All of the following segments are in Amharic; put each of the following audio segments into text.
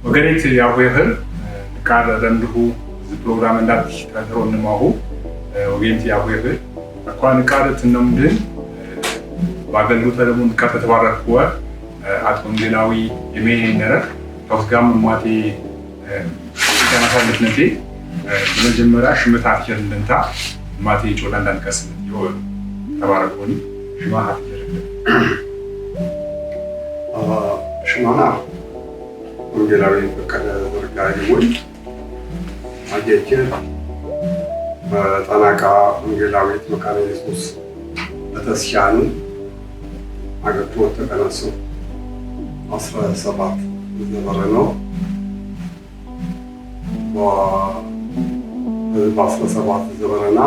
وقريت يا ويهر كار رندهو البروغرام እንዳት ተደሮን ማሁ ወገንት ያ ወይህር አኳን ካርት ነምድን ባገሉ ተለሙን ከተባረኩ አጥንገላዊ የሜነረ ተወስጋም ማቴ ተናፋለት ነቴ በመጀመሪያ ሽመታት ይችላልንታ ማቴ ጮላን እንዳንቀስም ይወል ተባረኩኝ ሽማሃት ይችላል ሽማና ወንጌላዊ ፈቀደ ዘርጋይ ወይ አጀችን በጣናቃ ወንጌላዊት መካነ ኢየሱስ በተስያኑ አገርቶ ተቀነሱ 17 ዘመረነው በ17 ዘመረና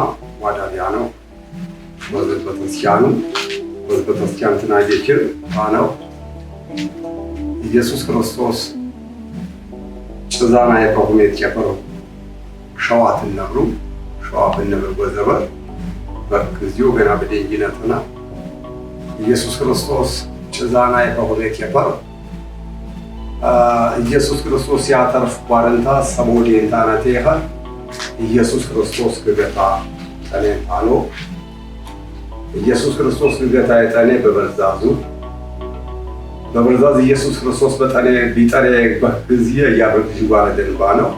ዋዳሊያ ነው በተስያኑ በተስያን ተናጀችን አነው ኢየሱስ ክርስቶስ ጭዛና የቆመት ጨፈሩ ሸዋትን ነብሩ ሸዋትን ነብሩ በዘበር በግዚው ገና በደንጂነትና ኢየሱስ ክርስቶስ ጭዛና የቆመት ጨፈሩ ኢየሱስ ክርስቶስ ያተርፍ ባረንታ ሰቦዴንታናቴ ይሃል ኢየሱስ ክርስቶስ ግገታ ተኔታሎ ኢየሱስ ክርስቶስ ግገታ የጠኔ በበዛዙ በበዛዝ ኢየሱስ ክርስቶስ በጠኔ ቢጠሬ በግዚያ ያበርጅ ባረደን ባነው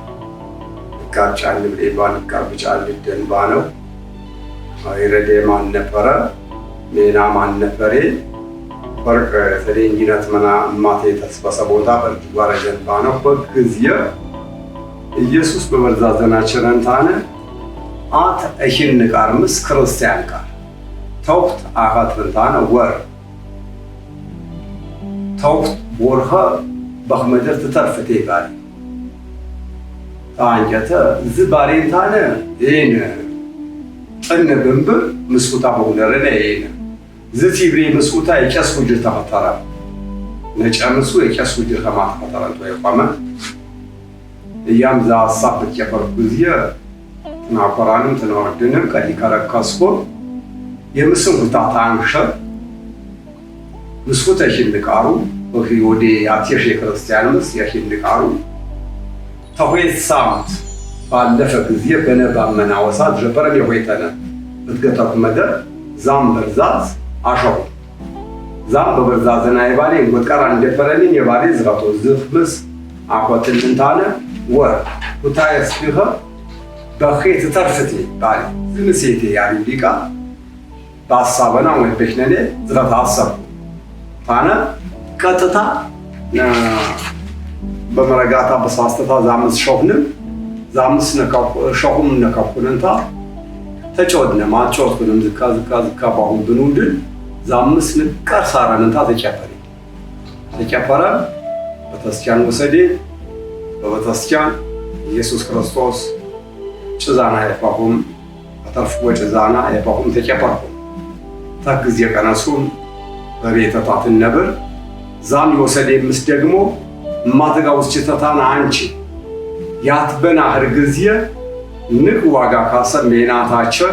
ጋጫን ለባን ጋብጫን ደን ባነው አይረዴ ማን ነበረ ሜና ማን ነበረ ፈርቅ ሰደንጂነት መና ማቴ ተስበሰቦታ በርጅ ባረደን ባነው በግዚያ ኢየሱስ በበዛዘናቸረን ታነ አት እሽን ቃርምስ ክርስቲያን ቃር ተውት አኻት ታነ ወር ተውት ወርሃ በመደር ተተርፈቴ ጋር ታንጀተ ዝባሬንታነ ይሄን ጥን ብንብር ምስቁታ በሆነረነ ይሄን ዝቲብሪ ምስቁታ የጨስ ውጅር ተፈጠረ ነጨምሱ የጨስ ውጅር ተማፈጠረ ተይቋመ እያም ዛ ሐሳብ ተከፈርኩዚያ ናቆራንም ተናወድንም ከዲካረካስኮ የምስቁታ ታንሸ ምስቁታ ይልቃሩ ወደ ያትየሽ ክርስቲያንስ ይልቃሩ ተሆይት ሳምት ባለፈ ጊዜ በነባ መናወሳት ጀበረም የሆይተነ በትገታው መደር ዛም በርዛዝ አሸው ዛም በበርዛዝና ይባሌ ወጥቀራ እንደፈረልኝ የባሌ ዝራቶ ዝፍምስ አቆትልንታነ ወር ወታየስ ቢሆ በኸይት ተርፍቲ ባሌ ዝምሴቴ ያሪዲቃ ባሳበና ወይ በሽነኔ ዝራታ አሰብ ታነ ቀጥታ በመረጋታ በሳስተታ ዛምስ ሾህንም ዛምስ ነካው ሾህም ነካኩንንታ ተጮድነ ማጮትንም ዝካ ባሁን ብኑድን ዛምስ ንቀር ሳራንንታ ተጨፈረ በተስቻን ወሰዴ በተስቻን ኢየሱስ ክርስቶስ ጭዛና የፋሁም አተርፍ ወጭዛና የፋሁም ተጨፈርኩ ታግዝ የቀነሱም በቤተታትን ነብር ዛም ወሰዴ ምስ ደግሞ ማተጋውስ ጭተታና አንቺ ያትበና ህርግዚየ ንቅ ዋጋ ካሰብ ሜናታቸው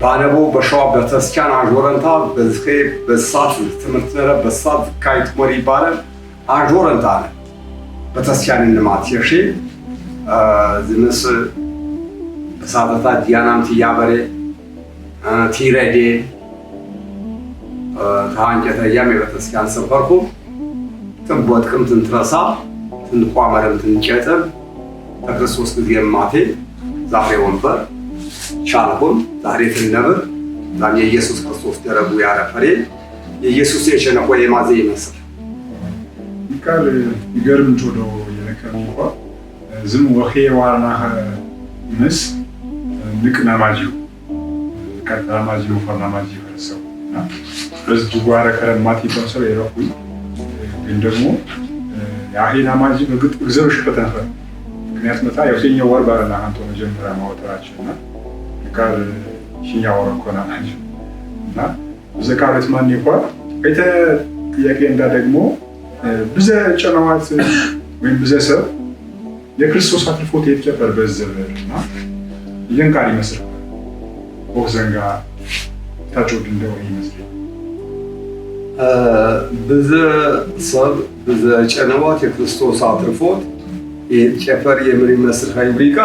ባነቦ በሸዋ በተስቻን አጆረንታ በዝኼ በሳት ትምህርት ነረ በሳት ካይት ሞሪ ባለ አጆረንታ ነው በተስቻን እንማት የሺ ዝምስ በሳተታ ዲያናም ትያበሬ ቲረዴ ታንጀተ ያም በተስቻን ሰፈርኩ ተንቦትከም ትንትረሳ ትንቋመረም ትንጨተም ተክርስቶስ ጊዜ ማቴ ዛሬ ወንበር ሻልኩም ዛሬ ትነብር ዛሬ ኢየሱስ ክርስቶስ ደረቡ ያረፈሬ ኢየሱስ የሸነቆ የማዘ ይመስል ይካል ይገርም ጆዶ የነከምቆ ዝም ወኼ ዋና ምስ ንቅና ማጂው ከታ ማጂው ፈና ማጂው ፈሰው በዚህ ጓራ ከረማት ይተሰው የረኩኝ ግን ደግሞ ያሄና ማጂ በግጥ ግዘብሽ ከተፈ ምክንያት መታ የውሰኛው ወር ባረና አንተ መጀመሪያ ማወጣራችሁና ይካል ሽኛው ወር ኮና ማጂ እና ዘካረት ማን ይቆር ቤተ ጥያቄ እንዳ ደግሞ ብዙ ጨናዋት ወይም ብዙ ሰብ የክርስቶስ አትርፎት የተጨፈረ በዘበና ይንካሪ መስል ወዘንጋ ታጮድ እንደው ይመስል ብዘ ሰብ ብዘ ጨነቦት የክርስቶስ አትርፎት የጨፈር የምን ይመስል ሀይብሪካ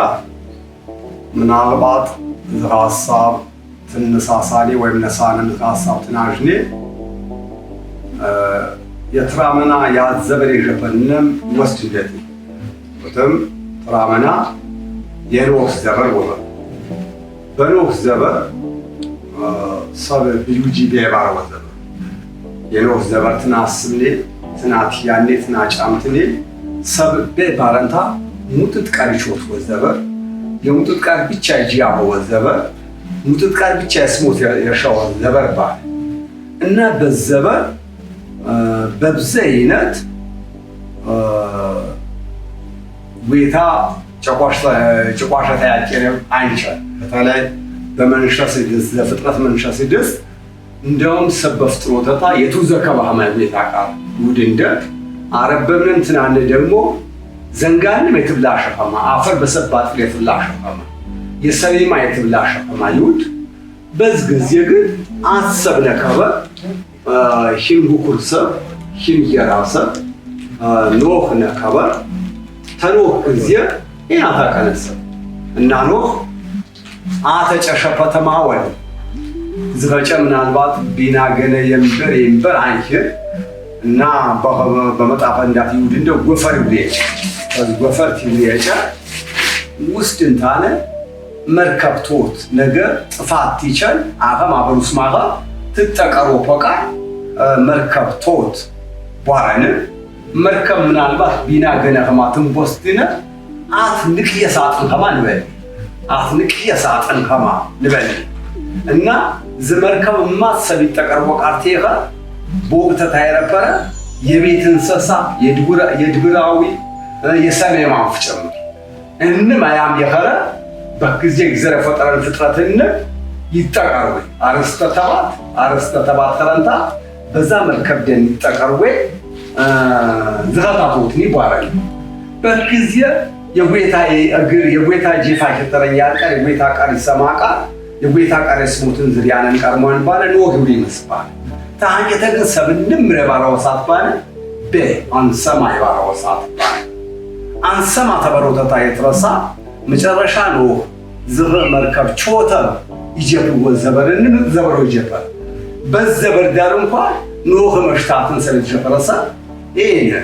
ምናልባት ሀሳብ ትንሳሳሌ ወይም ነሳንን ሀሳብ ትናዥኔ የትራመና ያዘበር የሸፈንም ወስድለት ወተም ትራመና የኖህ ዘበር ወበር በኖህ ዘበር ሰብ ቢዩጂ ቢባር ወዘበር የኖህ ዘበር ትናስምኔ ትናት ያኔ ትናጫምትኔ ሰብ በባረንታ ሙጥት ቀርቾት ወዘበር የሙጥት ቀር ብቻ ይጂያ ወዘበር ሙጥት ቀር ብቻ ስሞት የሻው ዘበር ባል እና በዘበር በብዘይነት ወይታ ጨቋሻታ ያቀረ አይንቻል በተለይ በመንሻስ ይደስ ለፍጥረት መንሻስ ይደስ እንደውም ሰበፍጥሮታ የቱዘከባ ማይታ ቃል ውድንደ አረበምን ትናነ ደግሞ ዘንጋንም የትብላሸፈማ አፈር በሰባት የትብላሸፈማ የሰሪማ የትብላሸፈማ ይውድ በዝግዝ የግድ አሰብነ ከበ ሂንጉ ኩርሰብ ሂን የራሰብ ኖህ ነከበ ተኖህ ጊዜ ያታ ቀነሰ እና ኖህ አተጨሸፈተማ ወይ ዝፈጨ ምናልባት ቢና ገነ የምበር አንቺ እና በመጣፈ እንዳት ይውድ እንደ ጎፈር ይውድ ጎፈር ይውድ ውስጥ እንታነ መርከብቶት ነገር ጥፋት ይቻል አፈም አብሩስ ማጋ ትጠቀሩ ፎቃ መርከብቶት ቧራነ መርከብ ምናልባት ቢና ገነ ከማትን ቦስቲነ አትንቅ የሳጥን ከማን በል አትንቅ የሳጥን ከማ ልበል እና ዘመርከብ ማሰብ ይጠቀርቦ ቃርቴኻ ቦብተ ታይረፈረ የቤት እንስሳ የድብራዊ የሰማይ ማፍጨም እንማ ያም የኸረ በጊዜ ግዘረ ፈጠረን ፍጥረትን ይጠቀርቡ አርስተ ተባት ተረንታ በዛ መርከብ ደን ይጠቀርቡ ዝራታቱት ይባላል በጊዜ የጌታ እግር የጌታ ጂፋ ከተረኛ ቃል የጌታ ቃል ይሰማቃ የጌታ ቃል ስሙትን ዝሪያንን ቀርሞን ባለ ነው ግብሪ መስባል ታንጀተ ግን ሰብንም ረባራው ሳት ባለ በአንሰማ ይባራው ሳት ባለ አንሰማ ተበሮተታ የተረሳ መጨረሻ ነው ዝረ መርከብ ቾተ ይጀብው ዘበርን ዘበሮ ይጀባል በዘበር ዳር እንኳን ኖህ መሽታትን ስለጀፈረሰ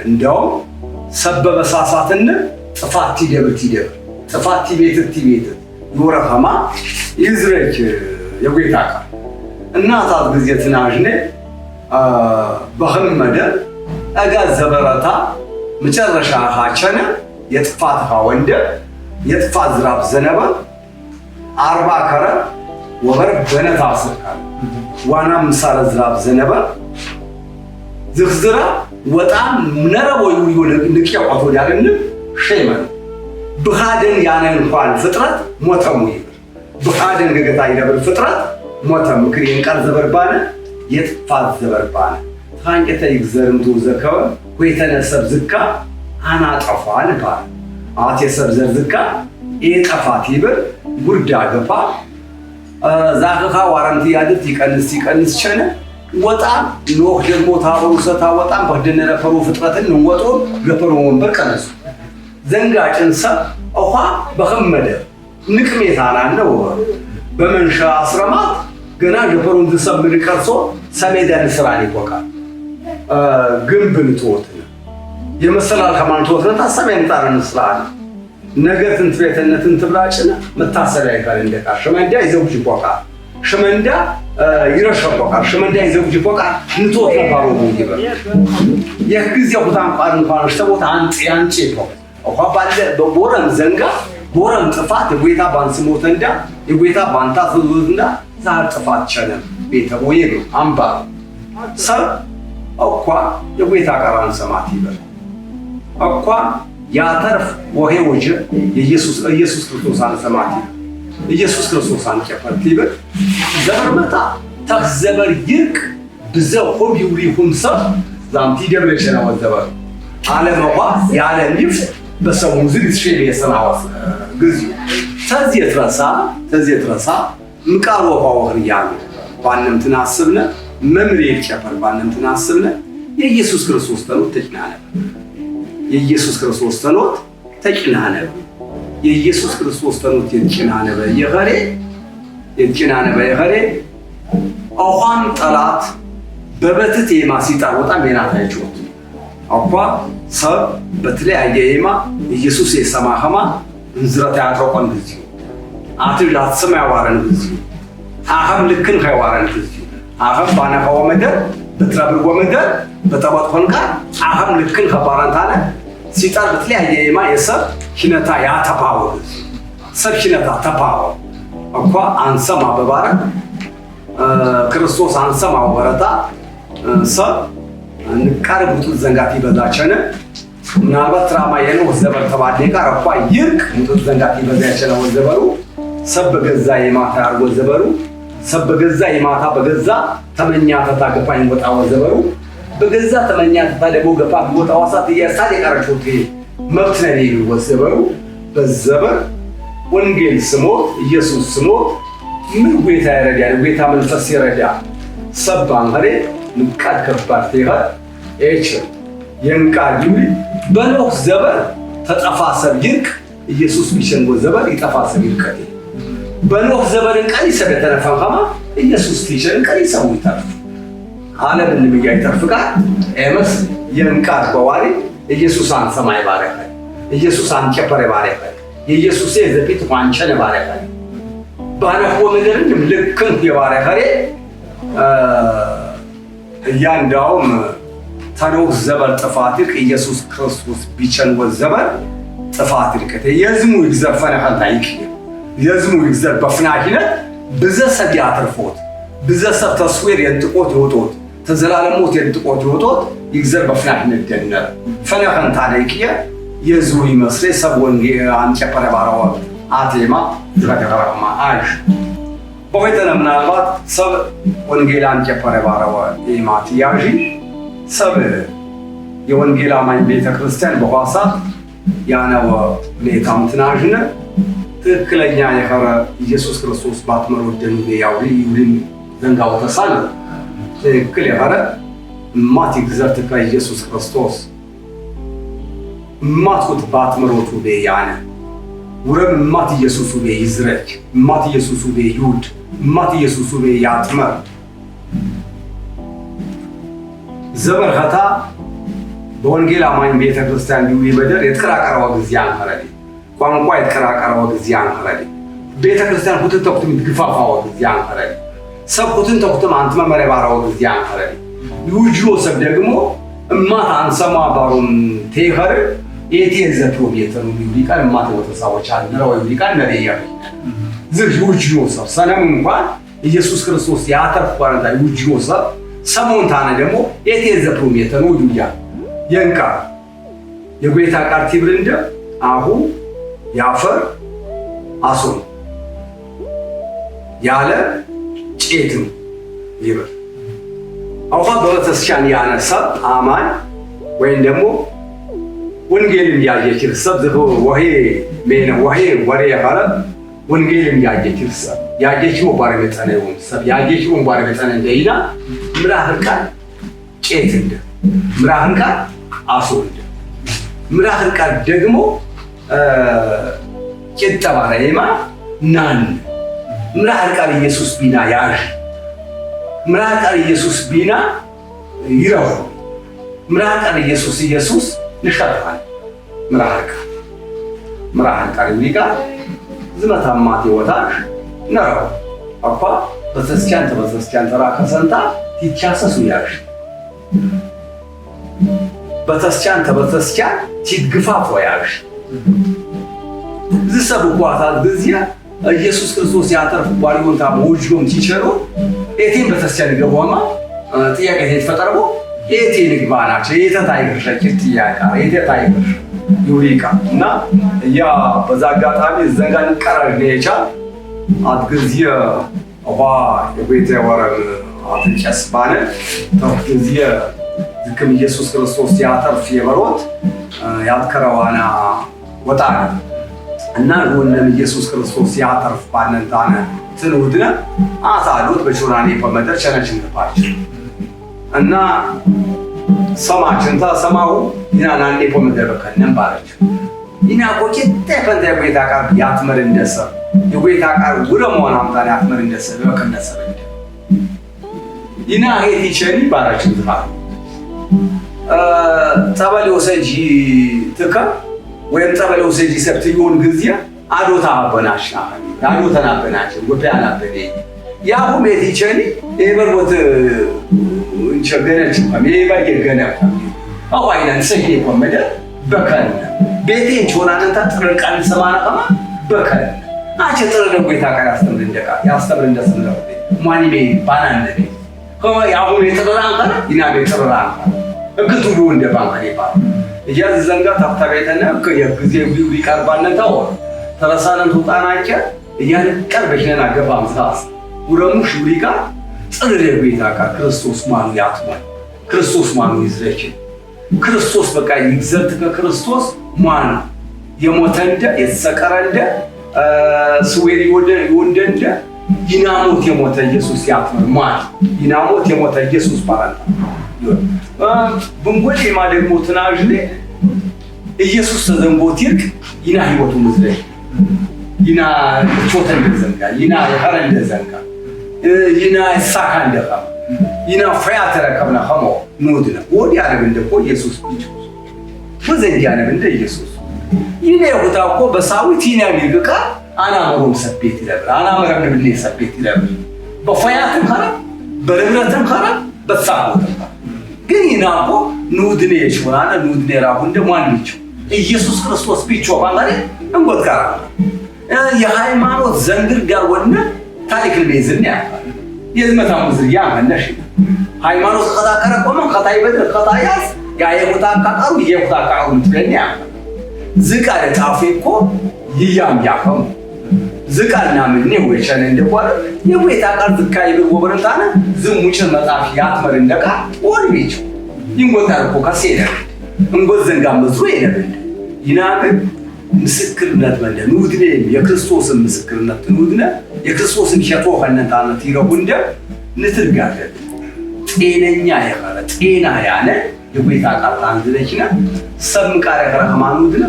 እንደው ሰበበ ሳሳትን ጥፋት ይደብት ጥፋት ቤት ኖረፈማ ይዝረች የጌታ ቃል እናታት ጊዜ ትናጅኔ በህመደ አጋ ዘበረታ መጨረሻ ሀቸነ የጥፋት ወንደ የጥፋት ዝራብ ዘነበ 40 ከረ ወበር በነታ አስርካል ዋና ምሳለ ዝራብ ዘነበ ዝክዝራ ወጣም ነረቦ ይሁን ንቅያው አቶዳልን ሸይመን በሃደን ያነን እንኳን ፍጥረት ሞተሙ ይብር በሃደን ገገታ ይደብር ፍጥረት ሞተም ክሪን ቃል ዘበርባነ የጥፋት ዘበርባነ ታንቀተ ይግዘርምቱ ዘከው ወይተነሰብ ዝካ አናጠፋን ባል አት የሰብዘር ዝካ የጠፋት ይብር ጉርዳ ገፋ ዛኸኻ ዋራንቲ ያድት ይቀንስ ቸነ ወጣም ኖህ ደግሞ ታበሩ ሰታ ወጣም በደነ ለፈሩ ፍጥረትን ወጦ ገፈሩ ወንበር ቀነሱ ዘንጋጭን ሰብ አኳ በኸመደ ንቅሜታና ነው በመንሻ አስረማት ገና ገፈሩን ተሰምር ቀርሶ ሰሜዳን ስራን ይቆቃል ግንብን ተወተነ የመሰላል ከማን ተወተነ ታሰበን ጣረን ስራን ነገር ትንትቤተነትን ትብራጭና መታሰቢያ ይካል እንደካ ሸመንዳ ይዘውጅ ቆቃ ሸመንዳ ይረሽቆቃ ሸመንዳ ይዘውጅ ቆቃ ንቶት ተባሮ ይበል የግዚያው ታን ቃል እንኳን ተቦታ አንጪ ነው አኳ ባለ በቦረን ዘንጋ ቦረን ጥፋት የጌታ ባንስሞተንዳ የጌታ ባንታ ፍዙዝና ዛር ጥፋት ቸነ ቤተቦዬ ነው አምባ ሰብ አኳ የጌታ ቃራን ሰማት ይበል አኳ ያተርፍ ወሄ ወጀ ኢየሱስ ክርስቶስ አንሰማት ኢየሱስ ክርስቶስ አንከፈት ይበል ዘበርመታ ተዘበር ይርቅ ብዘው ሆብ ይውሪሁም ሰብ ዛምቲ ደብረሽና ወዘበር ዓለማዋ ያለም ይፍ በሰው ሙዝል ይሽል የሰናዋስ ግዝ ተዚህ የተረሳ ምቃሮ ባወር ያን ባንም ትናስብነ መምሬ ጨፈር ባንንት ናስብለ የኢየሱስ ክርስቶስ ተኖት ተጭናነ የኢየሱስ ክርስቶስ ተኖት ተጭናነ የኢየሱስ ክርስቶስ ተኖት የጭናነ በየኸሬ የጭናነ በየኸሬ አሁን ጠላት በበትት የማሲጣ ወጣም የናታይቾት አቋ ሰብ በተለያየ የማ ኢየሱስ የሰማኸማ እንዝረታ ያጥሮቀን ግዚ አትላት ሰማይ ዋረን ግዚ አሁን ልክን ከዋረን ግዚ አሁን ባናኸው መደር በትራብር ወመደር በተባጥፈንካ አሁን ልክን ከባራንታለ ሲጣር በተለያየ የማ የሰብ ኪነታ ያተባው ሰብ ኪነታ ተባው አቋ አንሰማ በባረ ክርስቶስ አንሰማው ወረታ ሰብ ንቃርቡት ዘንጋት ይበዛቸነ ምናልባት ትራማ የነ ወዘበር ተባደ ጋርኳ ይርክ ሙት ዘንጋት ይበዛቸነ ወዘበሩ ሰብ በገዛ የማታ አርጎ ወዘበሩ ሰብ በገዛ የማታ በገዛ ተመኛ ተታገፋኝ ወጣ ወዘበሩ በገዛ ተመኛ ተታደቦ ገፋ ወጣ ዋሳት ያሳደ ቀረቾት መብት ነው ወዘበሩ በዘበር ወንጌል ስሞ ኢየሱስ ስሞ ምን ወይታ ያረዳል ወይታ መንፈስ ይረዳል ሰባን ሀሬ ንቃት ከባድ ይላል እቺ የንቃዲው በኖህ ዘበር ተጠፋሰብ ይርቅ ኢየሱስ ቢሸንጎ ዘበር ይጠፋሰብ ይርቀት በኖህ ዘበርን ቀን ይሰደተነፈማ ኢየሱስ ቢሸን ቀን ይሰውታል ዓለም እንደሚያይ ተርፍቃ ኤመስ የንቃት በዋሪ ኢየሱስ አን ሰማይ ባረከ ኢየሱስ አን ቸፈረ ባረከ ኢየሱስ የዘፊት ዋንቸነ ባረከ ባረኮ ምድርን ልክን የባረከሬ ያንዳውም ታኖክ ዘበር ጥፋትክ ኢየሱስ ክርስቶስ ቢቸን ወዘበር ጥፋትክ የዝሙ ይዘፈነ ሀላይክ የዝሙ ይዘር በፍናኪነ በዘሰብ ያተርፎት በዘሰብ ተስዊር የጥቆት ይወጦት ተዘላለሞት የጥቆት ይወጦት ይዘር በፍናኪነ ደነረ ፈነኸን ታሪክየ የዝሙ ይመስለ ሰብ ወንጌ አንጨፈረ ባራው አቴማ ዝራከራማ አይሽ በወይተና ምናልባት ሰብ ወንጌላን ጨፈረ ባራው ኢማቲያጂ ሰብ የወንጌላ ማኝ ቤተክርስቲያን በኋሳ ያነው ለታም ትናጅነ ትክክለኛ የኸረ ኢየሱስ ክርስቶስ ባትመሮ ደኑ ያውሪ ይውልን ዘንጋው ተሳለ ትክክል የኸረ ማቲ ግዘርት ከኢየሱስ ክርስቶስ ማትኩት ባትመሮቱ በያነ ወረም ማት ኢየሱስ ወደ ይዝረክ ማት ኢየሱስ ወደ ይሁድ ማት ኢየሱስ ወደ ያጥመር ዘበርኸታ በወንጌል አማኝ ቤተክርስቲያን ዲው ይበደር የተከራከረው ግዚያ አንፈረዲ ቋንቋ የተከራከረው ግዚያ አንፈረዲ ቤተክርስቲያን ሁትን ተኩትም ግፋፋው ግዚያ አንፈረዲ ሰብ ሁትን ተኩትም አንተ መመሪያ ባራው ግዚያ አንፈረዲ ይውጆ ሰብ ደግሞ እማት አንሰማ ባሩን ተይኸር ኤቲኤዝ ፕሮቢየተሩ ቢቃል ማት ወተሳዎች አድነው ቢቃል ነሪያ ዝግ ይውጆ ሰብ ሰላም እንኳን ኢየሱስ ክርስቶስ ያተርፍ ቋንቋ ይውጆ ሰብ ሰሞንታነ ደግሞ ኤቲኤዝ ፕሮቢየተሩ ይውያ የንቃ የጎይታ ቃል ትብርንደ አሁ ያፈር አሶን ያለ ጨትም ይብር አውፋ በተስቻን ያነሳ አማን ወይን ደግሞ ወንጌልን ያየች ሰብ ዘሆ ወሄ ሜነ ወሄ ወሬ ያረ ወንጌልን ያየች ሰብ ያየች ወባረ መጣነው ሰብ ያየች ወባረ መጣነ እንደይና ምራህን ቃል ጨት እንደ ምራህን ቃል አሶን ምራህን ቃል ደግሞ ጨጠባራይማ ናን ምራህን ቃል ኢየሱስ ቢና ያር ምራህን ቃል ኢየሱስ ቢና ይራው ምራህን ቃል ኢየሱስ ንሻታል ምራህን ቃል ሊጋ ዝመታማት ይወታሽ ነው አቋ በተስኪያን ተራ ከሰንታ ይቻሰሱ ያሽ በተስኪያን ትግፋፍ ወያሽ ዝሰብ ቋታት በዚያ ኢየሱስ ክርስቶስ ያተርፍ ባሪውንታ ወጅሎም ሲቸሩ ኤቲን በተስኪያን ገባማ ጥያቄ ተፈጠረው ኤቲን ግባናቸው የተታይገሽ ጥያቄ የተታይገሽ ዩሪካ እና ያ በዛጋጣሚ ዘንጋን ቀራር ነቻ አትግዚያ አባ የቤተ ወራን አትጨስ ባለ ተግዚያ ዝክም ኢየሱስ ክርስቶስ ያተርፍ የበሮት ያትከራዋና ወጣ እና ወንደም ኢየሱስ ክርስቶስ ያተርፍ ባነንታነ ትኑድነ አሳሉት በቾራኔ በመደር ቸነችን ተባች እና ሰማችን ተሰማው ይናናኔ በመደር በከነን ባለች ይና ቆጭ ተፈንተ ቤታ ቃል ያትመር እንደሰ የቤታ ቃል ወረሞን አምጣን ያትመር እንደሰ በከነሰ ይና ሄቲቸኒ ባራችን ተባለ ጸበል ወሰጂ ተካ ወይም ጸበል ወሰጂ ሰብትዩን ግዚያ አዶታ አበናሽ አዶታ አበናሽ ወጣና በኔ ያው ሜቲቸኒ ኤበርቦት እንቸገረች ከሜባ የገና አዋይናን ሰይኔ ቆመደ በከነ ቤቴን ቾናንታ ጥርቃን ሰማና ከማ በከነ አቸ ጥረደ ጎይታ ቃል ያስተምር እንደካ ያስተምር እንደሰለው ማኒሜ ባናንደ ከማ ያው የተጠራን ካለ ይናቤ ተጠራን እግቱሉ እንደ ባንክ ይባል እያዝ ዘንጋ ታፍታቤተና ከየግዚው ሊቀርባነታው ተረሳነን ተጣናጨ እያለቀር በሽነና ገባም ሳስ ወረሙሽ ሊቃ ጽድረ ቤታ ቃል ክርስቶስ ማኑ ያትማል ክርስቶስ ማኑ ይዝለች ክርስቶስ በቃ ይግዘት ከክርስቶስ ማኑ የሞተንደ የተሰቀረንደ ስዌሪ ወንደንደ ይናሞት የሞተ ኢየሱስ ያትማል ማን ይናሞት የሞተ ኢየሱስ ባራታ በንጎል የማደግሞ ተናጅለ ኢየሱስ ተዘንቦት ይርቅ ይና ህይወቱ ምዝለይ ይና ቾተን ዘንጋ ይና የፈረንደ ዘንጋ ይና ሳካ እንደካ ይና ፍያተ ረከብና ኸሞ ኑድነ ወዲ ያረብ እንደኮ ኢየሱስ ቢጭ ወዘን ያረብ እንደ ኢየሱስ ይኔ ወታኮ በሳዊት ይና ቢልቃ አና መሮም ሰቤት ይለብራ አና መረም ብለ ሰቤት ይለብራ በፍያተን ኸራ በረብረተን ኸራ በሳቆተ ግን ይናቆ ኑድነ ይችላል ኑድነ ራሁ እንደማንቹ ኢየሱስ ክርስቶስ ቢጮ ባንጋሪ እንጎትካራ የሃይማኖት ዘንግር ጋር ወነ ታሪክ ለይዝን ያፋል የዝመታው ዝርያ ማነሽ ሃይማኖት ከተከረ ቆመ ከታይ በድር ከታያስ ያየውታ ካቃሩ የውታ ካቃሩ ትገኛ ዝቃለ ታፊኮ ይያም ያፈም ዝቃልና ምን ወይቸን እንደቆረ የቤታ ቃል ዝካይ በወበረታነ ዝሙጭ መጣፍ ያትመር እንደካ ወልቢጭ ይንጎታርኮ ከሰለ እንጎዘንጋ መዝሩ የነብን ይናገር ምስክርነት ወንደ ኑድነ የክርስቶስን ምስክርነት ኑድነ የክርስቶስን ሸቶ ሆነታነት ይረጉንደ ንትርጋለ ጤነኛ ያቀረ ጤና ያለ የቤታ ቃል አንዝለችና ሰምቃረ ከረማኑድነ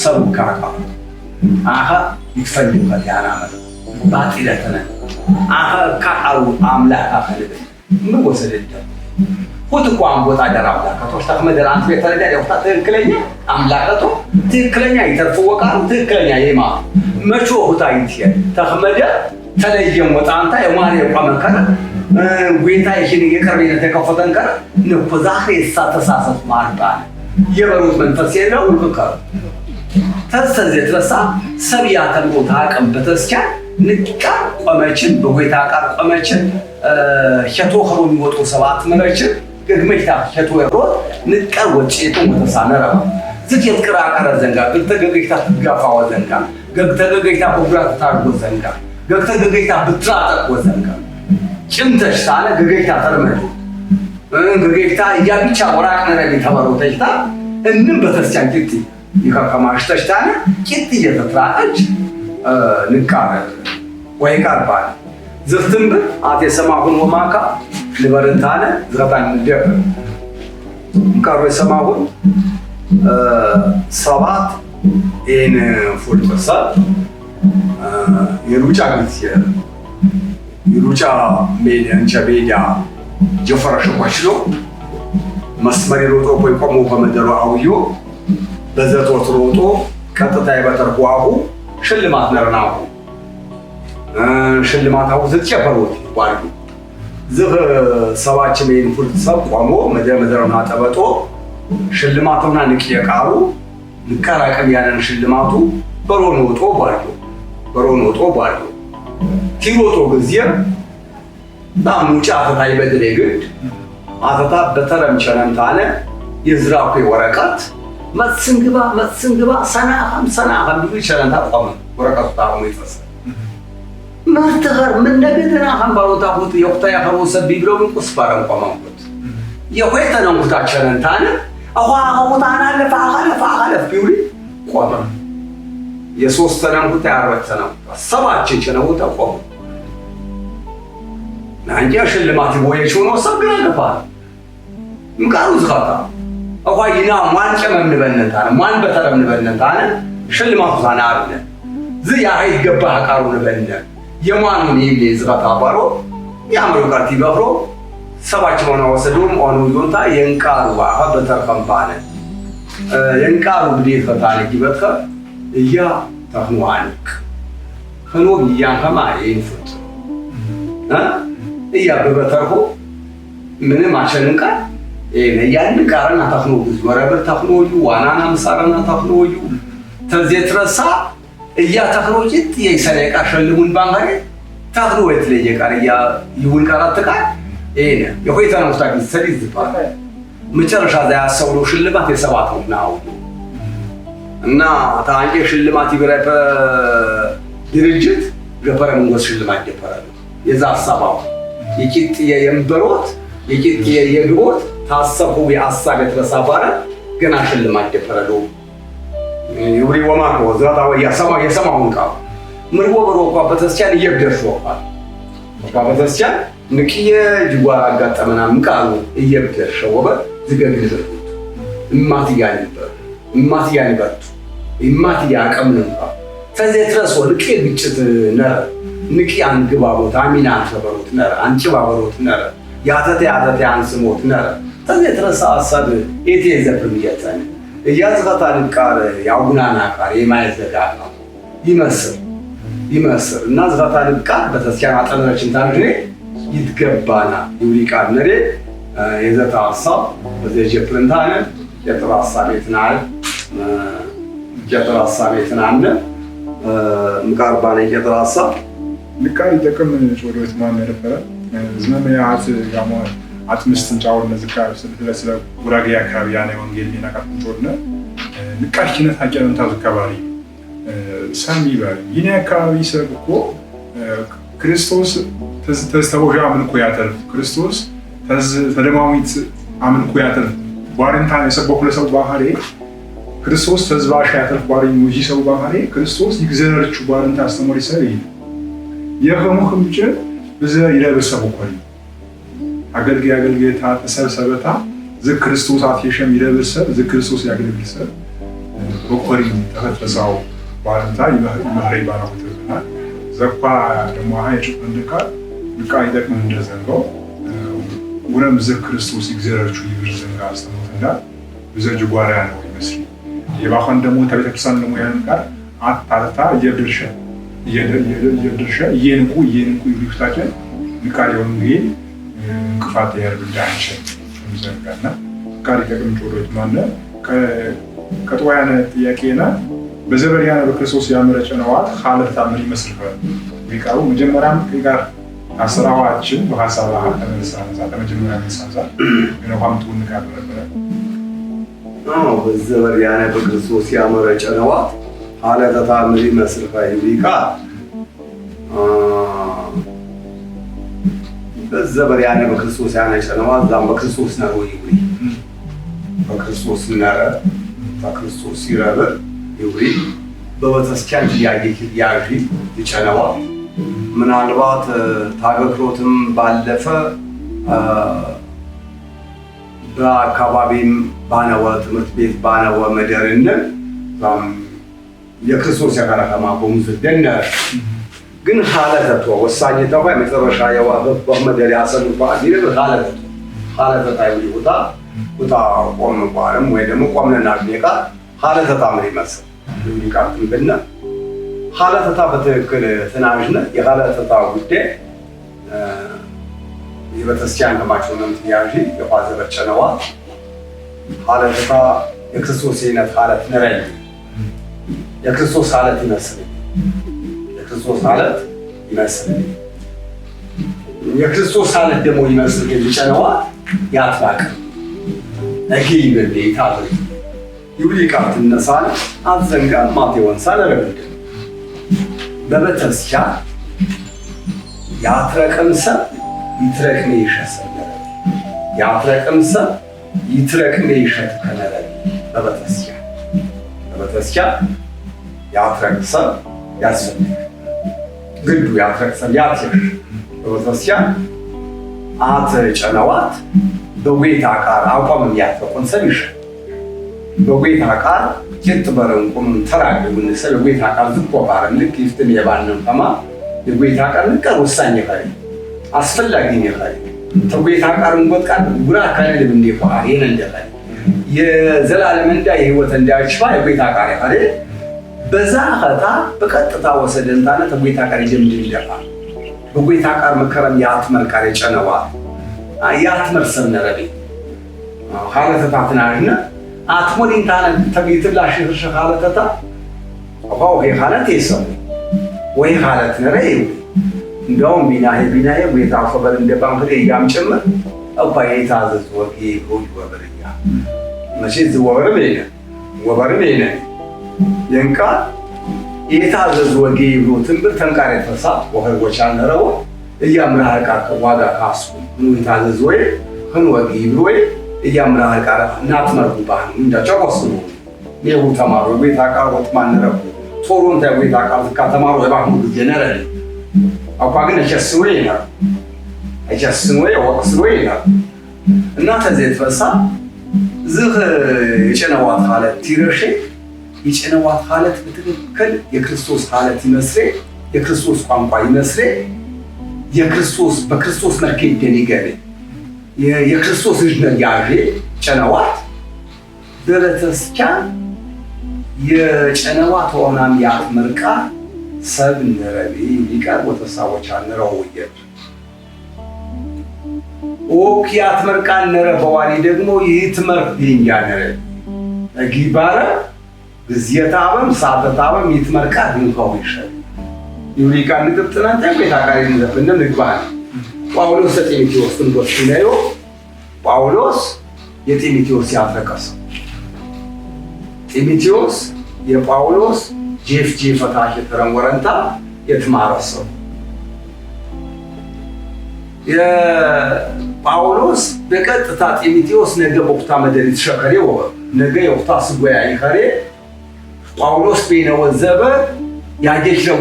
ሰምቃራ አሃ ይፈልጋል ያናመ ባጥለተነ አሃ ካአው አምላክ አፈልግ ምን ወሰደደ ሁትቋም ቦታ ደራው ከተወስ ተመደራ አንተ የተረዳ ያውታ ትክክለኛ አምላክቶ ትክክለኛ ይተርፈወቃው ትክክለኛ የማ መቾ ሁታይት ተመደ ተለየም ወጣ አንተ የማሪ ቆመከረ ወይታ ይሽን የቀርበነ ተከፈተን ከረ ንቆዛህ ይሳተሳሰት ማርባ የበሩት መንፈስ የለው ልከረ ተሰዘ ተረሳ ሰብያ ተንቦታ አቀም በተስቻ ንቃ ቆመችን በጎይታ ቃል ቆመችን ሸቶ ኸሮ የሚወጡ ሰባት መረችን ግግመታ ሸቶ ያሮት ንቃ ወጪቱ ተሳነራ ዝት ቅራቀረ ዘንጋ ግተገገይታ ትጋፋው ዘንጋ ግተገገይታ ፕሮግራም ታርጎ ዘንጋ ግተገገይታ ብትራጠቅ ዘንጋ ጭንተሽ ሳለ ገገይታ ተረመዱ ገገይታ ያብቻ ወራቅ ነረቢ ተባሮ ተይታ እንንም በተስቻን ግቲ ይካከማሽ ተሽታነ ቂጥ እየተጥራች ንቃረ ወይ ካርባል ዝፍትም አቴ ሰማሁን ወማካ ልበረንታነ ዝራታን እንደብ ንቃረ ሰማሁን ሰባት ኤን ፉልተሳ የሩጫ ግት የሩጫ ሜዳ እንቸቤዳ ጀፈራሽ ቆሽሎ መስመር ሮጦ ወይ ቆሞ በመደሩ አውዮ በዘቶት ሮጦ ቀጥታ ይበተርቋው ሽልማት ነርናው ሽልማታው ዝጨፈሩት ባሉ ዝህ ሰባች ሜን ፉል ሰብ ቆሞ መደረና ተበጦ ሽልማቱና ንቅየቃሩ ንቀራቀም ያለን ሽልማቱ በሮኖቶ ባሉ ቲሮቶ ግዚያ ባሙጫ አፈታይ በድሬግድ አፈታ በተረም ቸነንታነ የዝራኩ ወረቀት መጽንግባ ሰናኸም ቢሉ ቸነንታ ቆመ ወረቀቱ ታቆሙ ይፈስ ማርተኸር ምን ነገደና አንባሮታ ሁት የወቅታ ያፈሩ ሰብ ቢብለው ቁስባራን ቆመንኩት የሆይተነው ኩታቸነንታነ አዋውታና ለፋኸለ ቢውሪ ቆመ የሶስተናው ኩታ ያረተነው ሰባች ቸነው ተቆሙ ናንጂ ሽልማት ወይቾ ነው ሰግረንፋ ምቃሩ ዝኻታ አዋይና ማን ጨመም ንበነታነ ማን በተረም ንበነታነ ሽልማቱ ሳናርነ ዝያ አይገባ አቃሩ ንበነ የማኑን ይሌ ዝኻታ ባሮ ያምሩ ቃርቲ በፍሮ ሰባች ሆነ ወሰዱም ኦኑ ዮንታ የንቃሩ አሃ በተርፈምባነ የንቃሩ ብዴት ፈታለ ይበከ እያ ተህዋንክ ሆኖ ይያንከማ ይንፍት እያ በበተርሁ ምንም አሸንቃ ያን ቃረና ተክኖ ወረበር ተክኖዩ ዋናና መሳራና ተክኖዩ ተዘትረሳ እያ ተክኖጂት የሰለቃ ሸልሙን ባንጋሪ ተክኖ ወትለየ ቃሪያ ይሁን ቃራተቃ የሆይታ ነው ታቂ ሰሪዝ ባለ መጨረሻ ዛ ያሰውሎ ሽልማት የሰባተው ነው እና ታንቄ ሽልማት ይበረፈ ድርጅት ገፈረም ወስ ሽልማት ይፈራል የዛ ሐሳባው ይቂጥ የእምበሮት ይቂጥ የግቦት ታሰቡ የሐሳብ የተረሳባረ ገና ሽልማት ይፈራሉ ይውሪ ወማኮ ዘራው የሰማውን ቃ ምርቦ በሮቋ በተስቻን ይየብደርሾፋል በተስቻን ንቂየ ጅጓራ አጋጠመና ምቃሉ ይየብደርሾ ወበ ዝገግል እማትያንበት እማትያቀምንባ ተዘትረሶ ንቂ ግጭት ነረ ንቂ አንግባቦት አሚና ተበሮት ነረ አንጭባበሮት ነረ ያተተ አንስሞት ነረ ተዘትረሳ አሳብ ኤቴዘብም ይያታነ እያዝፈታን ቃር ያውናና ቃር የማይዘጋ ነው ይመስል እና ዝፈታን ቃር በተስኪያን አጠነችን ታርጅ ይትገባና ይውሊቃል ነሬ የዘታ ሐሳብ በዚህ ጀፕረንታነ የጥራሳ ቤትናል ጀጥራሳ ቤትናነ ምቃርባነ የጥራሳ ንቃር ይጠቅም ጆሮት ማን ነበር ዝመም ያት ጋሞ አትምስትን ጫው ለዝካር ስለ ጉራጌ አካባቢ ያነ ወንጌል ቢናቀም ጆርነ ንቃር ኪነት አቀረን ታዝካባሪ ሳሚባል ይኔ አካባቢ ሰብኮ ክርስቶስ ተስተቦጃ አምልኮ ያተርፍ ክርስቶስ ተደማዊት አምልኮ ያተርፍ ባሪንታ የሰበኩ ለሰው ባህሪ ክርስቶስ ተዝባሽ ያተርፍ ባሪን ሙጂ ሰው ባህሪ ክርስቶስ ይግዘረቹ ባሪንታ አስተማሪ ሰሪ የፈሙክም ጭ በዘ ይለበሰው ቆይ አገልጋይታ ተሰብሰበታ ዘክርስቶስ አፍየሸም ይለበሰብ ዘክርስቶስ ያገልግልሰብ በቆሪ ተፈተሳው ባሪንታ ይመህሪ ባራውተና ዘኳ ደሞ አይጭ እንደካ ንቃ ይደቅም እንደዘንገው ወረም ዘክርስቶስ ይግዘረቹ ይብርዘንጋ አስተማሪና በዘጅ ጓራ ነው ይመስል የባኸን ደሞ ተቤተክርስቲያን ደሞ ያን ቃል አጣጣ የድርሻ የንቁ ይፍታችን ንቃር ወንጌል እንቅፋት ያርብዳቸው ዘንጋና ቃል ይጠቅም ጆሮት ማነ ከጥዋያነ ጥያቄና በዘበሪያነ በክርስቶስ ያመረጨ ነዋት ሐለታ ምን ይመስልካል ቢቃሩ መጀመሪያም ከጋር አስራዋችን በሐሳባ ተመሳሳ ተመጀመሪያ ተመሳሳ ነው ቋምጡን ንቃር ነበር በዘበሪያነ በክርስቶስ ያመረጨ ነዋት ሐለታ ምን ይመስልካል ቢቃ በዘበሪያነ በክርስቶስ ያነጨ ነዋት ዛም በክርስቶስ ነው ይውሪ በክርስቶስ ነረ በክርስቶስ ይረበር ይውሪ በወተስቻን ያጂ ይጨነዋ ምናልባት ታገክሮትም ባለፈ በአካባቢም ባነወ ትምህርት ቤት ባነወ መደርነ የክርስቶስ ያካራከማ ቦሙዝ ደነ ግን ሐለተቶ ወሳኝ ተባይ መጨረሻ ያዋበብ በመደር ያሰሉ ባዲረ ሐለተታ ይውታ ቆም ባለም ወይ ደግሞ ቆምነና ቢቃ ሐለተታ ምን ይመስል ይቃጥም በእና ሐለተታ በትክክል ተናጅነ የሐለተታ ጉዳይ የበተስቻን ከማቸው ነው ያጂ የፋዘ በጨነዋ ሐለተታ የክርስቶስ ይነት ሐለት ነረይ የክርስቶስ ሐለት ይመስል የክርስቶስ ሐለት ይመስል የክርስቶስ ሐለት ደግሞ ይመስል የጨነዋ ያጥባቅ ለኪ በቤታ ይውሊቃት ነሳል አዘንጋ ማቴዎን ሳለረብድ በበተስቻ ያትረቀምሰ ይትረቅኔ ይሸሰለ ያትረቀምሰ ይትረቅኔ ይሸት ከነረ በበተስቻ ያትረቅሰ ያስፈልግ ግዱ ያትረቅሰ ያትሽ በበተስቻ አት ጨነዋት በጎይታ ቃር አቋም ያፈቆን ሰብሽ በጎይታ ቃር ጭት በረንቁም ተራግቡን ሰበጎይታ ቃር ዝቆባረ ልክ ይፍትን የባንን ተማ የጎይታ ቃር ልቀር ወሳኝ ይፈሪ አስፈላጊ ይፈሪ ተጎይታ ቃር እንቆጥቃን ጉራ ካለ እንዲፋ ይሄን እንደፈሪ የዘላለም እንዳ የህይወት እንዳይሽፋ የጎይታ ቃር ይፈሪ በዛ ኸታ በቀጥታ ወሰደንታና ተጎይታ ቃር ይጀምድል ይደፋ በጎይታ ቃር መከረም ያትመር ቃር የጨነዋ ያትመር ሰነረቢ ሐለተታትናልና አትሞዲንታና ተቢትላሽ ሐለተታ ወይ ሐለት ይሰው ወይ ሐለት ነረይ እንደውም ቢናዬ ወይታ ፈበል እንደባንክ ያምጨመር አባይ ታዘዝ ወቂ ሆይ ወበርኛ መቼ ወበርቤነ የንቃ የታዘዝ ወቂ ብሎትን በተንቃረ ተሳ ወህወቻ ነረው እያምራቃ ዋጋ ካሱ ነው የታዘዝ ወይ ህን ወቂ ብሎይ እያምራቃ ናትመርኩ ባህ እንዳጨቆስ ነው የው ተማሩ ቤት አቃወት ማንረው ቶሮንታ ቤት አቃወት ከተማሩ የባህሙ ጀነራል አቋግን እቸስኖ ወቅስኖ እና ተዘት ፈሳ ዝህ የጨነዋት ሐለት ትይረሽ የጨነዋት ሐለት በትክክል የክርስቶስ ሐለት ይመስል የክርስቶስ ቋንቋ ይመስል የክርስቶስ በክርስቶስ መልክ እንደሚገኝ የክርስቶስ ልጅ ነው ያዤ ጨነዋት በለተስቻን የጨነዋት ሆናም ያትመርቃ ሰብ ነረቢ ሊቃር ወተሳቦች አንረው ወየ ኦኪያት መርቃን ነረ በዋሊ ደግሞ ይትመርቅ ይንያነረ አጊባረ ግዝየታበም ሳተታበም ይትመርቃ ድንካው ይሻል ዩሪካን ንጥጥናንተ ቤታካሪ እንደፈነ ንግባን ጳውሎስ ጢሞቴዎስ እንደወስነዮ ጳውሎስ የጢሞቴዎስ ያፈቀሰ ጢሞቴዎስ የጳውሎስ ጄፍ ፈታሽ ተረንወረንታ የትማረሰው የጳውሎስ በቀጥታ ጢሞቴዎስ ነገ ወቅታ መደሪ ተሸከሬው ነገ ወቅታ ስጓያ ይኸሬ ጳውሎስ በነወዘበ ያጀሽው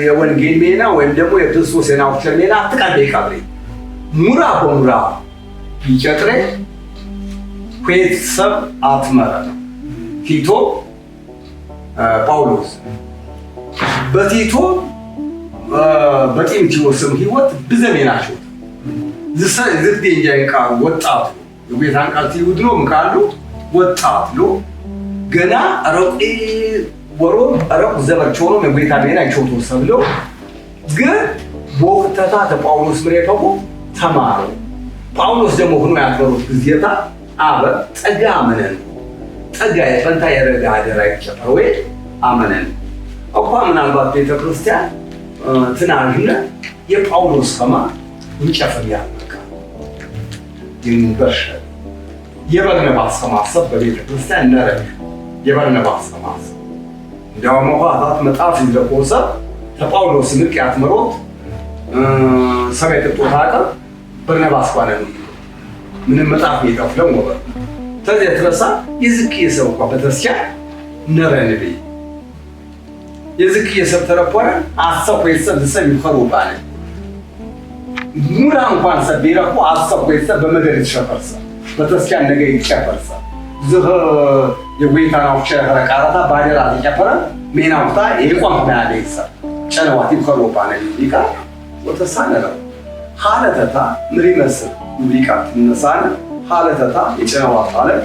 የወንጌል ሜና ወይም ደግሞ የክርስቶስ የናውቸር ሜና አጥቃደ ይቀብሪ ሙራ በሙራ ይጨጥሬ ኩዌት ሰብ አትመረ ቲቶ ጳውሎስ በቲቶ በጢሞቴዎስም ህይወት ብዘሜናቸው ዝስድ እንጃይቃ ወጣቱ የቤታን ቃል ትይውድሎ ምካሉ ወጣቱ ገና አረቂ ወሮ አረቁ ዘበርቾ ነው የቤታ ሜና ይቾቶ ሰብሎ ግን ወቅተታ ተጳውሎስ ምሬፈው ተማሩ ጳውሎስ ደግሞ ሆኖ ያፈሩት ግዜታ አበ ጸጋ አመነን ጸጋ የፈንታ የረጋ አደራ ይጨፈው አመነን አቋ ምናልባት ቤተክርስቲያን ትናንነ የጳውሎስ ከማ እንጨፈር ያልነካ ይንበሽ የበርናባስ ከማሰብ በቤተክርስቲያን ነረብ የበርናባስ ከማሰብ እንደውም ወጣት መጣፍ ይዘቆሰ ተጳውሎስ ልቅ ያትመሮት ሰሜት ተጣጣ በርናባስ ባለን ምንም መጣፍ ይተፍለው ወበ ተዚህ ተረሳ ይዝክ የሰው በተስያ ነረንቢ የዝክ የሰብ ተረፖረ አሰብ የሰብ ዘሰብ ይፈሩ ባለ ሙራ እንኳን ሰቢራው አሰብ የሰብ በመደር ይሸፈርሳ በተስያ ነገ ይሸፈርሳ ዝህ የጎይታናው ቸረቃራታ ባደራ ተጨፈረ ሜናውታ የቋም ባያለይሳ ጨነዋት ይፈሩ ባለ ይቃ ወተሳነረ ሐለተታ ምሪመስ ይቃ ተነሳነ ሐለተታ የጨነዋት ሐለት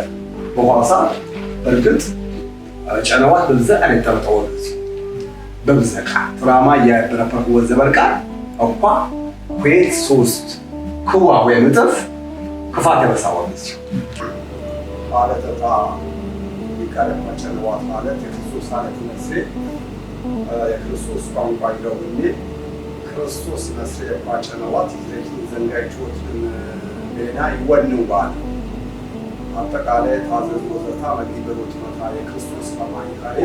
በዋሳ እርግጥ ጨነዋት በዛ አይነት ተመጣወለስ በብዘቃ ትራማ ያበረፈው ወዘበርቃ አቋ ኩዌት 3 ኩዋ ወይምጥፍ ክፋት ያበሳዋለች ሐለተታ ይቃለ ጨነዋት ማለት የክርስቶስ ሐለት መስሬ የክርስቶስ ቋንቋ ይደውልኝ ክርስቶስ መስሬ ጨነዋት ይዘኪ ዘንጋይቾት ሌና ይወነው ባል አጠቃላይ ታዘዝ ወዘታ መግቢሮት መታ የክርስቶስ ሰማይ ካሬ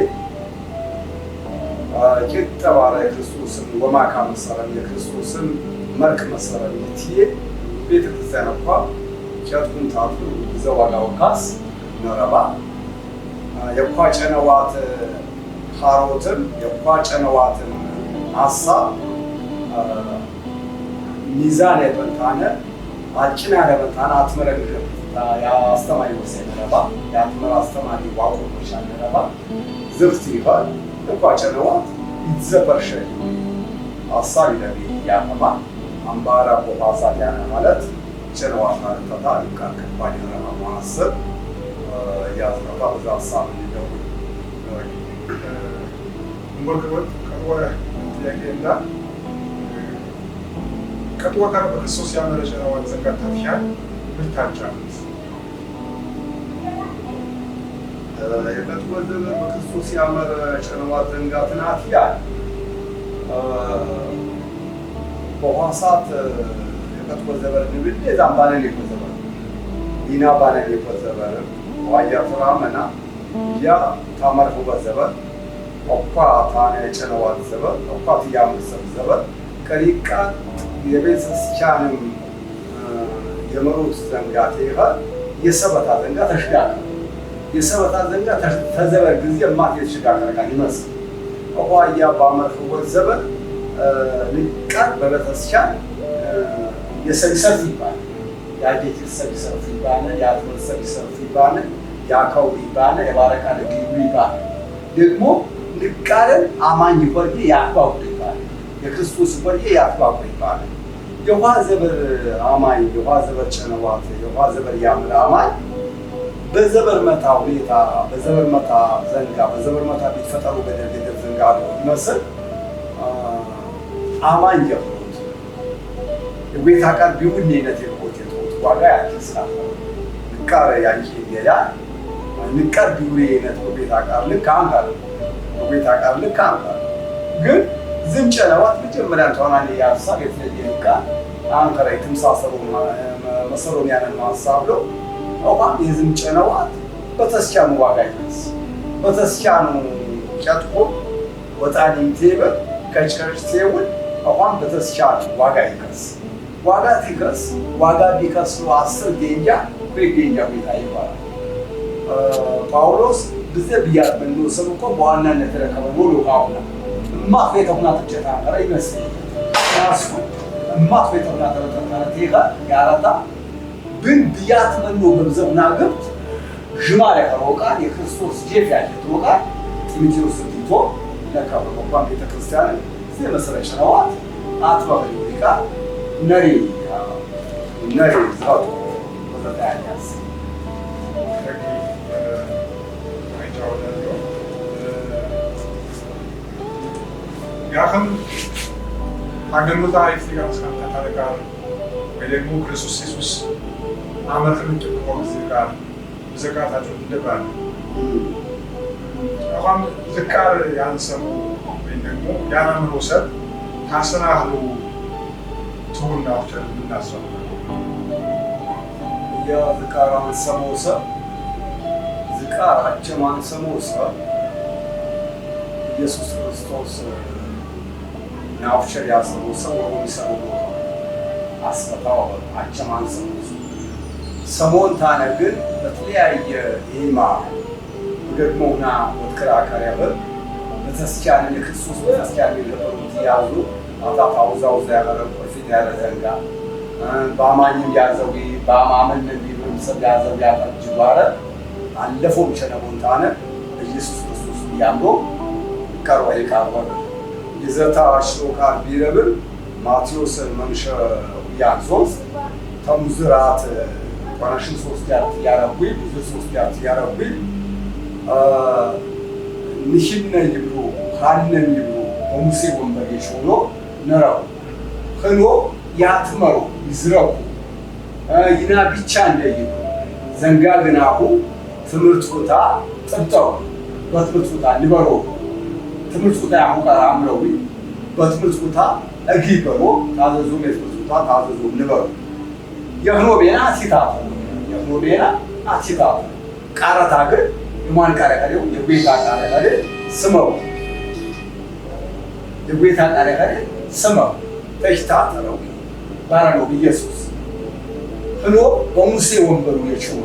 ኪተባራ የክርስቶስን ወማካ መሰረት የክርስቶስን መልክ መሰረት ይትየ ቤተክርስቲያን አቋ ቸቱን ታቱ ዘዋጋው ካስ ነረባ የቋጨነዋት ሃሮትን የቋጨነዋትን ሐሳብ ሚዛን የበንታነ አጭና ለበታና አትመረግ ያ አስተማሪ ወሰነ ረባ ያትመራ አስተማሪ ዋቆ መቻል ረባ ዝርት ይባል ተቋጨነዋት ይዘበርሸ አሳቢ ለቢ ያፈማ አምባራ ቦባሳት ያነ ማለት ጨነዋት ማለት ተታል ከከባድ ረባ ማሰብ ያዝነው በዛሳብ ነው ወርቀት ከወረ ያገንዳ ከወረ በክርስቶስ ያመረጀ ነው ዘንጋታፊያ ምታጫምስ የከተወዘ በክርስቶስ ያመረጀ ነው ዘንጋትናፊያ በኋሳት የከተወዘ በርንብል የዛም ባለን የከተወዘ ዲና ባለን የከተወዘ ዋያ ፍራመና ያ ታመርኩ በዘበ ኦፓ ታነ ጨነዋት ዘበ ኦፓ ያምሰብ ዘበ ከሪቃ የቤተክርስቲያንም የመሩት ዘንጋት ይላል የሰበታ ዘንጋ ተሽጋካ የሰበታ ዘንጋ ተዘበር ጊዜ ማት የተሽጋካ ይመስል ኦፓያ ባመርኩ በዘበ ልቃ በቤተክርስቲያን የሰልሰፍ ይባል ያጌት ሰልሰፍ ይባል ያትመል ሰልሰፍ ይባል ያካው ይባል የባረካ ለግዩ ይባል ደግሞ ልቃረን አማኝ ወርጌ ያጥባው ይባል የክርስቶስ ወርጌ ያጥባው ይባል የዋ ዘበር አማኝ የዋ ዘበር ጨነዋት የዋ ዘበር ያምራ አማኝ በዘበር መታ ሁኔታ በዘበር መታ ዘንጋ በዘበር መታ ቢፈጠሩ በደረገ ዘንጋ ይመስል አማኝ የሆኑት የቤት አቃል ቢሆን ነነት የቆት የቆት ዋጋ ያልተሳፈ ልቃረ ያንቺ ይያ ልቃር ቢውሬነት በቤት አቃል ልካንታል በቤት አቃል ልካንታል ግን ዝንጨነዋት መጀመሪያ ተዋናለ ያሳብ የተለየካ አንከራይ ተምሳሰሩ መሰሮን ያነን ማሳብ ነው አሁን የዝንጨነዋት በተስቻኑ ዋጋ ይፈስ በተስቻኑ ጫጥቆ ወጣኒ ቴበ ከቸርች ቴውን አሁን በተስቻኑ ዋጋ ይፈስ ዋጋ ትከስ ዋጋ ቢከስሉ 10 ጌንጃ በጌንጃ ቤታ ይባላል ጳውሎስ በዘብያት ነው ሰብኮ በዋናነት ተረከበው ሉቃውና ማፈተውና ተጨታ አረ ይመስል ያሱ ማፈተውና ተረከበና ተይጋ ያራታ ብን ቢያት ነው በዘውና ግብት ጅማለ ከሮቃ የክርስቶስ ጄፍ ያለ ሮቃ ጢሞቴዎስ ቲቶ ለካበው እንኳን ቤተክርስቲያን ስለመሰረች ነው አጥባው ሊቃ ነሪ ዛው ወደታያስ ያኸም አገኑታ አይፍቲጋ ስካታካ ወይም ክርስቶስ ኢየሱስ አመርክም ጥቆም ዝቃር ዘካታቸው እንደባል አሁን ዝቃር ያንሰሙ ወይ ደግሞ ያናምሮ ሰብ ታሰናህሉ ቱናቸው እናሰሙ ያ ዝቃራን ሰሞሰ ዝቃር አቸማን ሰሞሰ ኢየሱስ ክርስቶስ ናፍሸር ያሰሙ ሰው ወይሰሙ አስፈታው አቸማን ሰሞሰ ሰሞን ታነግን በተለያየ ኢማ ደግሞና ወትከራካሪ ያበር በተስቻለ የክርስቶስ በተስቻለ የነበሩት ያዙ አታታውዛው ያቀረበ ፊት ያለ ዘንጋ በአማኝም ያዘው በአማመን እንዲብም ሰብ ያዘው ያፈጅ ባረ አለፈው ቸነቦን ታነ ኢየሱስ ክርስቶስ ያምሮ ቀርበይ ቀርበ ይዘታ አሽሮካር ቢረብል ማቴዎስ መንሸ ያንሶስ ተሙዝራት ባራሽን 3 ያረቡ ብዙ 3 ያረቡ ንሽነ ይብሉ ሃነን ይብሉ ሙሴ ወንበሬ ሾሎ ነራው ከኖ ያትመሩ ይዝረቁ ይና ብቻ እንደይ ዘንጋ ግናሁ ትምርት ቦታ ጥንተው በትምርት ቦታ ንበሮ ትምርት ቦታ ያሁን አምረው በትምርት ቦታ እግይበሮ ታዘዙ ለትምርት ቦታ ታዘዙ ንበሮ የሆኖ ቤና ሲታፉ የሆኖ ቤና አሲታፉ ቃራታ ግን የማን ቃራታው የቤታ ቃራታ ስመው የቤታ ቃራታ ስመው ተሽታተረው ባራው ኢየሱስ ሆኖ በሙሴ ወንበሩ የችው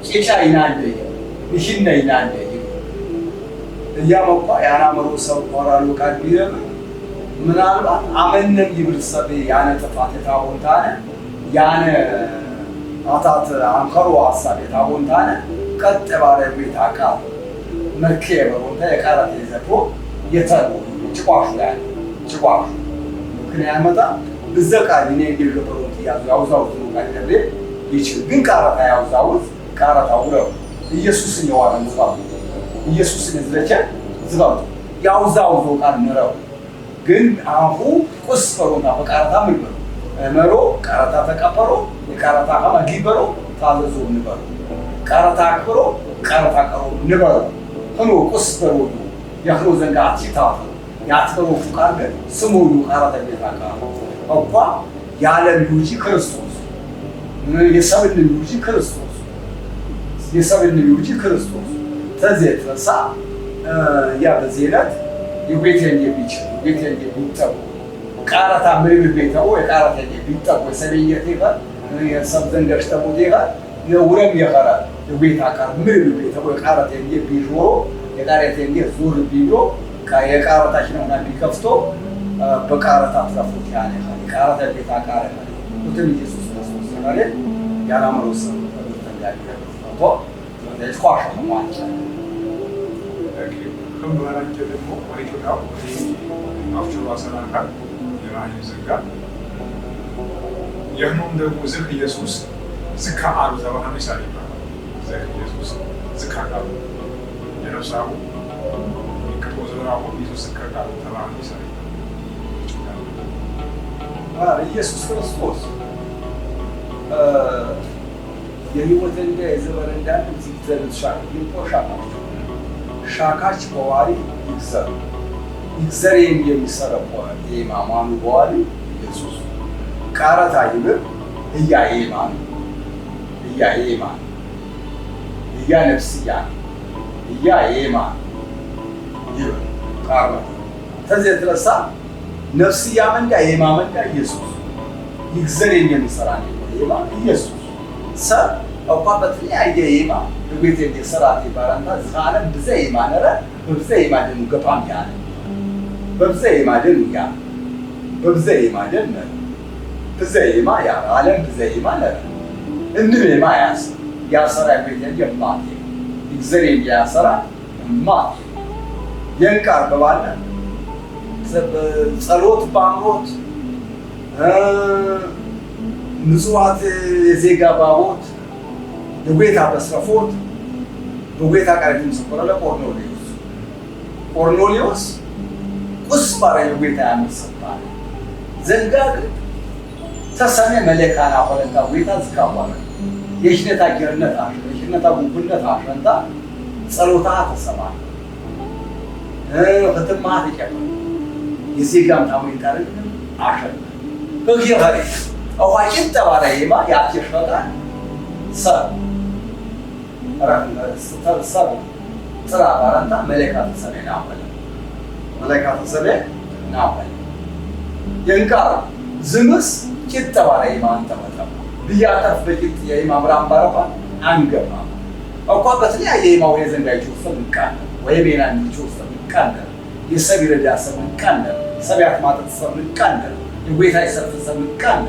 ቄጫ ይናንደ ይሽነ ይናንደ ያመጣ ያናመሩ ሰው ቆራሉ ቃል ምናልባት አመነም ይብርሰብ ያነ ተፋተ ታቦታነ ያን አታት አንከሩ ሐሳብ የታቦንታነ ቀጥ ባለ ቤት አቃ መርኬ በሮንታ የቃራት ይዘቶ የተሩ ጭቋሹ ያለ ጭቋሹ ምክንያት መጣ በዘቃል እኔ እንደገበሩ ያውዛው ነው ይችል ግን ቃራታ ያውዛው ቃራታ ውረው ኢየሱስን የዋረን ዝባው ኢየሱስን ዝለቸ ዝባው ያውዛው ቃል ነው ግን አሁ ቁስ በሮንታ በቃራታ ምን ነው መሮ ቃራታ ተቀበሮ የቃራታ አማጊበሮ ታዘዙ ንበሩ ቃራታ አክብሮ ቃራታ ቀሮ ንበሩ ሆኖ ቁስ በሮ ያክሮ ዘንጋ አጥታ ያጥበሩ ቃል ግን ስሙ ቃራታ ቤታካ አቋ ያለም ልጅ ክርስቶስ የሰብን ልጅ ክርስቶስ የሰብን ልጅ ክርስቶስ ተዘተሳ ያ በዜናት የቤተን የሚችል ቤተን የሚጠው ቃራታ ምንም ቤተው የቃራታ የሚጠው ሰብየት ይባል የሰብን ገሽተው ይባል የውረም ይኸራ የቤታ ቃር ምንም ቤተው የቃራታ የሚቢሮ የቃራታ የሚዙር ቢሮ የቃራታሽ ነውና ቢከፍቶ በቃራታ ተፈውት ያለ ቃራታ ቤታ ቃራ ወተን ኢየሱስ ክርስቶስ ማለት ያላመረው ሰው ተንጋጋ ነው ለስኳሽ ነው ማለት ከምባራንጀ ደግሞ ወይቶታው አፍቹ አሰናካ የራይ ዘጋ የህኖም ደግሞ ዝክ ኢየሱስ ዝካ አሉ ተባለ ይሳሪባ ዝክ ኢየሱስ ዝካ አሉ የነፍሳው ከተወዘራው ኢየሱስ ዝካ አሉ ተባለ ይሳሪባ ኢየሱስ ክርስቶስ የህይወትን የዘመን እንዳለ ሲዘል ሻክ ይቆሻል ሻካች በዋሪ ይግዘር የሚሰረው የማማኑ በዋሪ ኢየሱስ ቃራታ ይብር እያየማን እያነፍስያ እያየማን ይብር ቃራታ ተዚህ የተነሳ ነፍስያ መንዳ የማመንዳ ኢየሱስ ይግዘር የሚሰራ ነው ኢየሱስ ሰ አቋበት ያየማ በቤት የሰራት ይባላልና ዛለም በዘይ ማነረ በዘይ ማደን ገፋም ያለ በዘይ ማደን ያ በዘይ ማደን ነው በዘይ ማ ያ ዓለም በዘይ ማነረ እንድም ማያስ ያሰራ ቤት የማት ይግዘር ያሰራ ማት የንቃር በባለ ጸሎት ባሞት ንጹሃት የዜጋ ባቦት በጌታ በስረፎት በጌታ ቃልም ሰፈረለ ቆርኔሌዎስ ቁስ ባረ የጌታ ያመሰጣል ዘንጋግ ተሰነ መለካና ወለታ ጌታ ዝካባለ የሽነታ ጀርነታ የሽነታ ጉብነታ አሸንታ ጸሎታ ተሰማ ከተማ ተቀበለ የዜጋም ታሞይ ቃል አሸን በጊያሪ አዋቂን ተባለ ይማ ያትሽፈታ ሰ ስተርሰብ ጥራ ባራንታ መለካት ሰሜና አወለ መለካት ሰሜን ናወለ የንቃር ዝምስ ቂጥ ተባለ ይማ አንተመጣ ቢያተፍ በቂጥ የይማ ብራም ባረፋ አንገባ አቋ በተለያየ ይማው የዘንጋይቹ ፍንቃል ወይ ቤና እንዲቹ ፍንቃል የሰቢረዳ ፍንቃል ሰቢያት ማጥት ፍንቃል የጌታ ይሰፍ ፍንቃል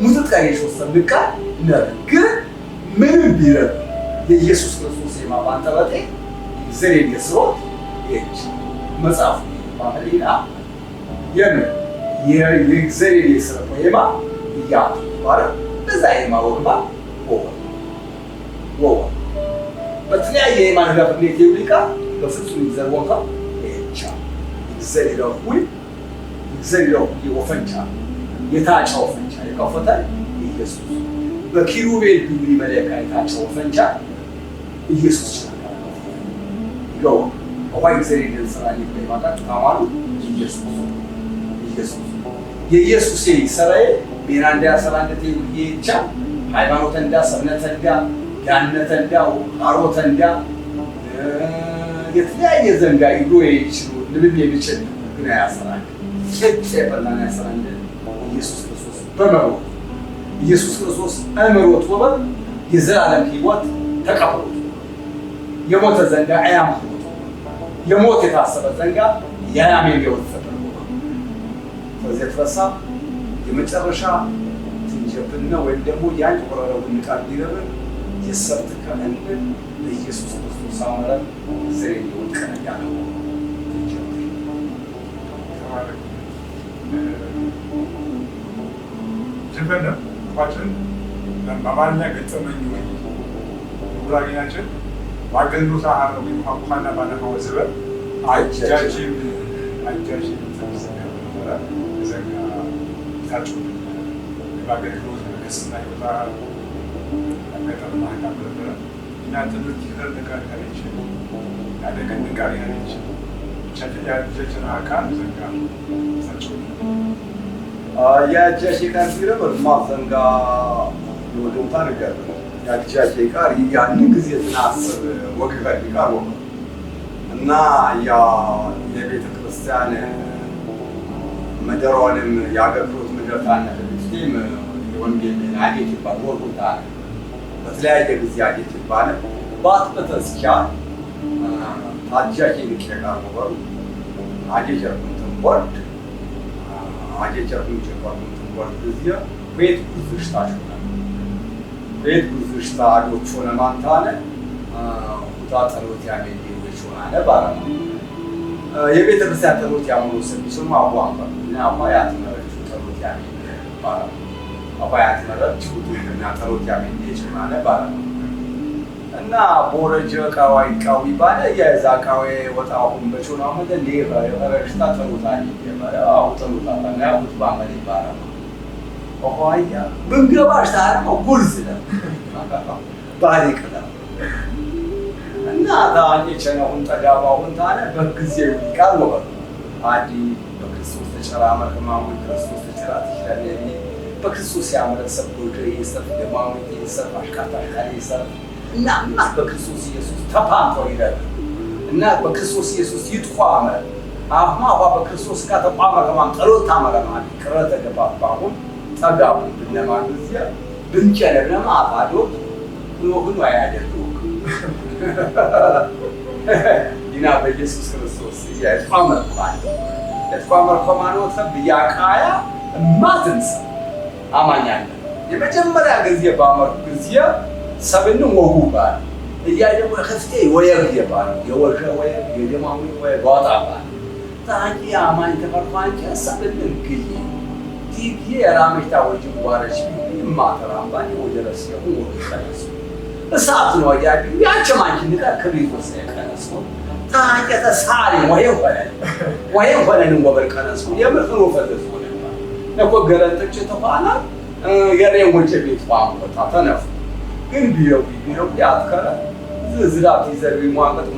ሙትት ቀሪሽ ፍንቃል ነገር ምንም ቢረድ የኢየሱስ ክርስቶስ የማባን ተበጤ ዘሬ የስሮት የች መጽሐፍ ማለይና የዘሬ የስሮት የማ ያ ባረ በዛ የማወርባ ወወ በተለያየ የማንጋፍ ቤት ይብሊካ በፍጹም ይዘርወታ የቻ ዘሬው ይወፈንቻ የታጫው ፈንቻ የከፈተ ኢየሱስ በኪሩቤል ዱሪ መለካ የታጫው ፈንቻ ኢየሱስ ይገው አዋይ ዘሬን ሰራኒ በማታ ታማሉ ኢየሱስ የኢየሱስ ይሰራይ ቤራንዳ ሰራንደቴ ይቻ ሃይማኖት እንዳ ሰብነት እንዳ ያንነት እንዳ አሮት እንዳ የተለያየ ዘንጋ ይጎ ይችሉ ልብን የሚችል ግን ያሰራል ቸጭ በላና ያሰራል ኢየሱስ ክርስቶስ በመሮ ኢየሱስ ክርስቶስ አእምሮት ወበ የዘላለም ሕይወት ተቀበሉ የሞተ ዘንጋ አያም የሞት የታሰበ ዘንጋ ያያሜን ሕይወት ተቀበሉ በዚህ ተፈሳ የመጨረሻ ትንሽ ጀብና ወይም ደግሞ ያን ቆራረውን ቃል ቢረብን የሰርት ከእንደ ኢየሱስ ክርስቶስ አመራር ዘይ ወቀና ያለው ጀበና ቋጭን በአማርኛ ገጠመኝ ወይ ጉራጌናችን ባገኙት አሃረው ይፋፋና ባለፈው ዘበን አጃጅም ተሰኛ ነበር ዘጋ ታጩ ባገኙት ከስና ይወጣ አመጣና ካበረ እና ትምህርት ይፈርደካል ካለች ያደገን ጋር ያለች ቻትያ ጀቸና አካል ዘጋ ታጩ ያጃሽ ቃል ሲረበር ማዘንጋ ወደታ ነገር ያጃሽ ቃል ያን ጊዜ ተናስብ ወግፈል ቃል እና ያ የቤተ ክርስቲያን መደሮንም ያገክሩት ምድርታና ፍልስጤም የወንጌል አጌት ይባል ወርቁታ በተለያየ ጊዜ አጌት ይባል ባትበተስቻ አጃሽ ይልቀቃል ወሩ አጌት ይርቁት ወርድ አጀቸርኩኝ ቸርኩኝ ወርድዚያ ቤት ብዙሽታሽ ቤት ብዙሽታ አዶች ሆነ ማንታነ ጣጣሎት ያገኝ ይወች ሆነ ባራ የቤተ ክርስቲያን ተሎት ያመሩ ሰብስም አቧንባ እና አባያት መረች ተሎት ያገኝ ባራ አባያት መረች ሁሉና ተሎት ያገኝ ይችላል ባራ እና ቦረጀ ቃዋይ ቃዊ ባለ የዛቃዌ ወጣሁን በቾናው መደል የፈረሽታ ተሎታኝ የማራ አውጥሉታ እና ሁት ባመል ባራ ኦሆያ ብንገባሽ ታረም ጉርዝ ነው ባሪክ ነው እና ታኝ ቸነውን ተጋባውን ታነ በጊዜው ቃል ነው አዲ በክርስቶስ ተጨራመር ከማሙ ክርስቶስ ተጨራት ይችላል በክርስቶስ ያመረ ሰብዶ ይሰፍ ደማሙ ይሰፍ አሽካታሽ ካለ ይሰፍ እና በክርስቶስ ኢየሱስ ተፓንቶ ይላል እና በክርስቶስ ኢየሱስ ይጥቋመ አሁን በክርስቶስ ጋር ተቋመ ከማን ጸሎት ታመረ ማለት ቅረተ ገባባሁ ተጋቡ እንደማንዚያ ብንጨለማ አፋዶ ሁሉ ያያደሉ ኢና በኢየሱስ ክርስቶስ ይጥቋመ ማለት ይጥቋመ ከማኖት ቢያቃያ ማትንስ አማኛለ የመጀመሪያ ጊዜ ባመር ጊዜ ሰብን ወጉ ባል እያየው ከፍቴ ወየብ ይባል የወሸ ወየብ የደማሙ ወየብ ዋጣባ ታቂ አማኝ ተፈርፋንጨ ሰብን ግይ ዲዲ የራምታ ወጅ ዋረሽ ማተራምባኒ ወደረስ ነው ወደረስ እሳት ነው ያዲ ያቸማንቺ ንቃ ክሪቶስ ያቀነሱ ታቂ ተሳሪ ወየብ ሆነን ወበር ቀነሱ የምርጥሩ ፈለሱ ነኮ ገለጥጭ ተፋና የሬን ወጭ ቤት ፋም ተነፍ ግን ቢው ያትከረ ዝዝራት ይዘርቢ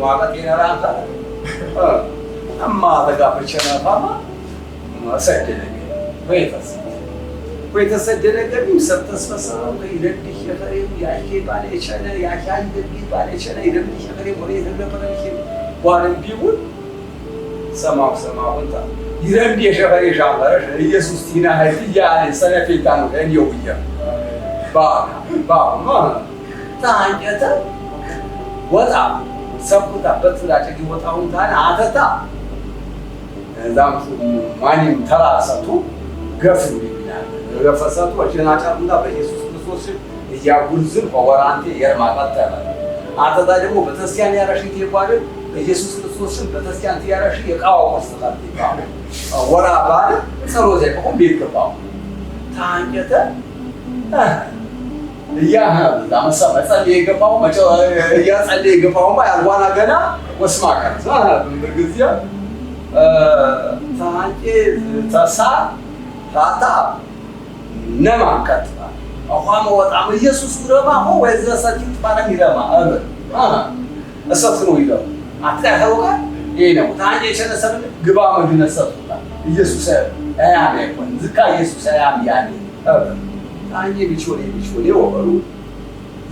ማቀጥ ይነራታ አማ ተጋፈቸና ፋማ ሰደነ ወይተሰደነ ገቢው ሰተስፈሰው ይደድሽ የፈሬው ያሺ ባለቸነ ያሻን ደቢ ባለቸነ ይደድሽ የፈሬው ወሬ ተገበረሽ ዋረን ቢውል ሰማውንታ ይረንዲ የሸፈሬ ሻፈረሽ ኢየሱስ ቲና ሀይት ያለ ሰነፌታ ነው እንየውያ ባማ ታንቀተ ወጣ ሰብኩታ በትላጭ ወጣውን ታና አተታ ዛምቱ ማንም ተራሰቱ ገፍ ይላል ገፈሰቱ ወጀናጫቱና በኢየሱስ ክርስቶስ ያጉርዝን ወራንቴ የማቀጠለ አተታ ደግሞ በተስያን ያረሽት ይባል ኢየሱስ ክርስቶስን በተስያን ያረሽ የቃው ወስተታት ይባል ወራ ባለ ጸሎት የቆም ቢከባው ታንቀተ ዛመሳ መጸለይ የገባው መጨ ያጸለይ የገባው ያልዋና ገና ወስማከር በጊዜ ታንቄ ተሳ ታታ ነማከት አቋም ወጣም ኢየሱስ ረማ ሆ ወይዘ ሰጥት ባለም ይረማ እሰት ነው ይለው አታውቃ ይሄ ነው ታንቄ ቸነሰብ ግባ መድነሰጥታ ኢየሱስ አያም ይቆን ዝካ ኢየሱስ አያም ያኔ ታንቄ ቢቾሌ ወሩ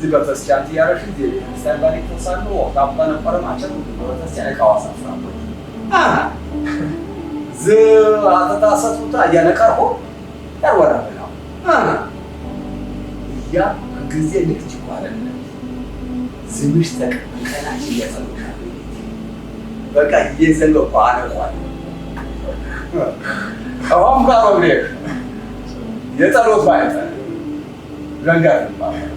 ዝበተስቻንት ያረሽ የቤተክርስቲያን ባሪክ ተሳኖ ታባነ ቆረማቸው በተስቻን ካዋሳ ፍራሞ ዝ አተታሰቱታ ያነቀርሆ ያወራ ነው ያ ጊዜ ልክች ይባላል ዝምሽ ተቀናሽ ያሰሉካ በቃ እየዘንገው አነቋል አሁን ጋር ነው የጸሎት ባይታ ዘንጋ ይባላል።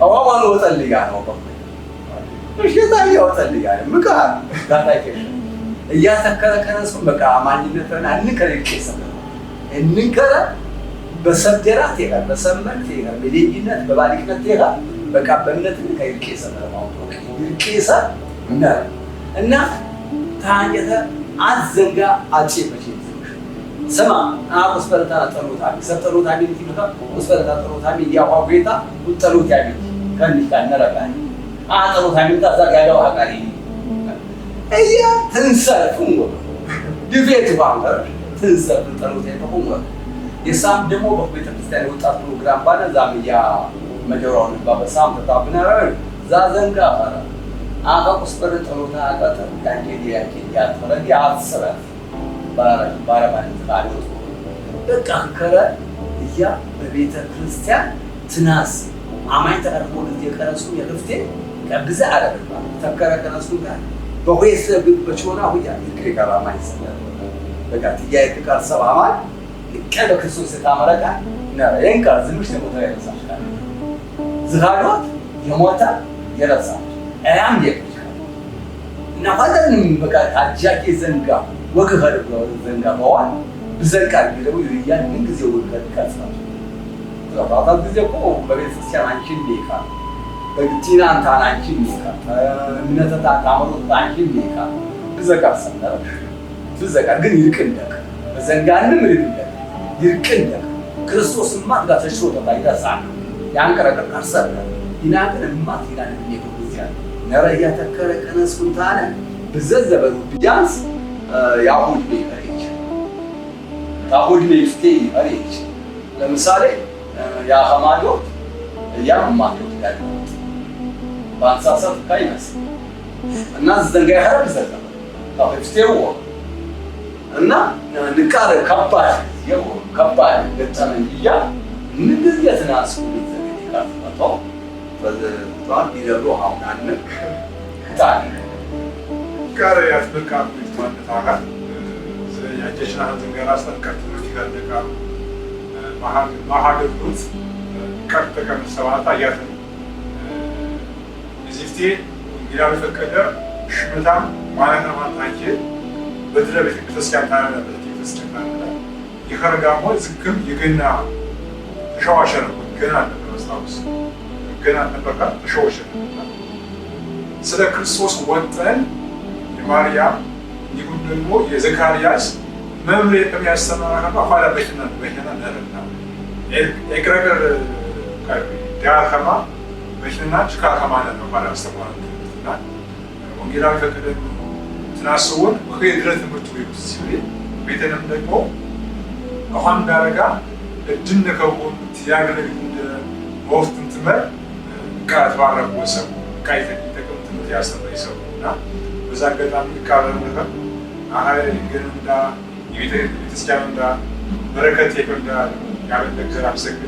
አዋማኑ ወጠልያ ነው እሽታው ወጠልያ ምካ ዳታይከሽ እያተከረ ከነሱም በቃ አማኝነትን አንከረከሰ እንከረ በሰደራት ይላል በሰመት ይላል በልጅነት በባሊክነት ይላል በቃ በእምነት ከይርቄሰ ነው ይርቄሰ እና ታንጀተ አዘንጋ አጭበች ስማ አቁስ በረታ ጠሩታል ሰጠሩታል እንዲመጣ አቁስ በረታ ጠሩታል ያዋጌታ ወጠሩት ያቢ ከንታ ነረባይ አጠሩታል ታዛጋው አቃሪ እያ ትንሰርፉ ዲቤት ባንከር ትንሰርፍ ጠሩት ያተቆመ የሳም ደግሞ በቤተክርስቲያን ወጣት ፕሮግራም ባለ ዛምያ መጀራውን ባበሳም ተጣብናራ ዛዘንጋ አራ አቁስ በረታ ጠሩታ አቃተ ያንጌ ያተረ ያሰረ ባረባን ታሪክ በቃ ከረ እያ በቤተ ክርስቲያን ትናስ አማኝ ተቀርቦ ለየቀረሱ የክፍቴ ከብዛ አረባ ተከረ ከነሱ ጋር በሆይስ በቾና ሁያ ይከራ ማይ ሰላም በቃ ትያይ ከቃል ሰባማል ከለ ክርስቶስ ተማረካ ነው የንካ ዝምሽ ተሞታ ያሳሽ ዝሃዶት የሞታ የረሳ አያም የከ እና ፋዘንም በቃ አጃቂ ዘንጋ ወከፈር ዘንጋ በዋል ብዘንቃ ቢለው ይያን ምን ጊዜ ወከፈር ካስፋው ተባባል ጊዜ እኮ በቤተክርስቲያን አንቺን ሊካ በግቲና አንታን አንቺን ሊካ እምነተታ ታምሩት አንቺን ሊካ ብዘቃ ሰነረ ብዘቃ ግን ይርቅንደክ በዘንጋንም ይርቅንደክ ክርስቶስማ ጋር ተሽሮ ተባይዳሳል ያንቀረቀር ካሰረ ይናቀን ማት ይላል ይቆዝያል ነረያ ተከረ ከነስኩን ታለ በዘዘበሩ ቢያንስ ያሁን ቢቀርጭ ታሁን ሊፍቴ አሪች ለምሳሌ ያ ሐማዶ ያ ማዶ ታዲያ ባንሳሳት ካይነስ እና ዘንጋ ያረብ ዘጋ ታፍቴው እና ንቃረ ከባድ የው ከባድ ገጠመንያ እንደዚህ ያተናስ ይካፈው በዛን ይደሩ አሁን ታን ጋር ያስበቃም ማለት አካል ያጀሽና ዘንጋራ አስተከርት ነው ይጋደቃ ማሃደሩት ከርተ ከመሰባታ ያተ እዚፍቴ ይላል ፈቀደ ሽመታም ማለት ነው ማንታንቺ በድረ ቤተክርስቲያን ታና ቤተክርስቲያን ይኸረጋሞ ዝክም ይገና ተሻዋሸረ ገና ተመስታውስ ገና ተበቃ ተሻዋሸረ ስለ ክርስቶስ ወጠን የማርያም ይሁን ደግሞ የዘካርያስ መምሬ ከሚያስተማራ በኋላ በሽና ነረና ኤግሬገር ዳከማ በሽና ችካከማ ነው ማለት አስተማራና ወንጌላዊ ፈቀደ ትናስውን ከድረት ትምህርት ቤት ሲል ቤተንም ደግሞ አሁን ዳረጋ እድነከው ያገለግ እንደ ወፍትን ትመር ቃት ባረክ ወሰብ ካይተ ተቀምጥ ትምህርት ያስተምር ይሰውና በዛ አጋጣሚ ቃልን ነገር አይ ገንዳ የቤተክርስቲያን እንዳ በረከት ይፈንዳ ያለ ነገር አብሰግ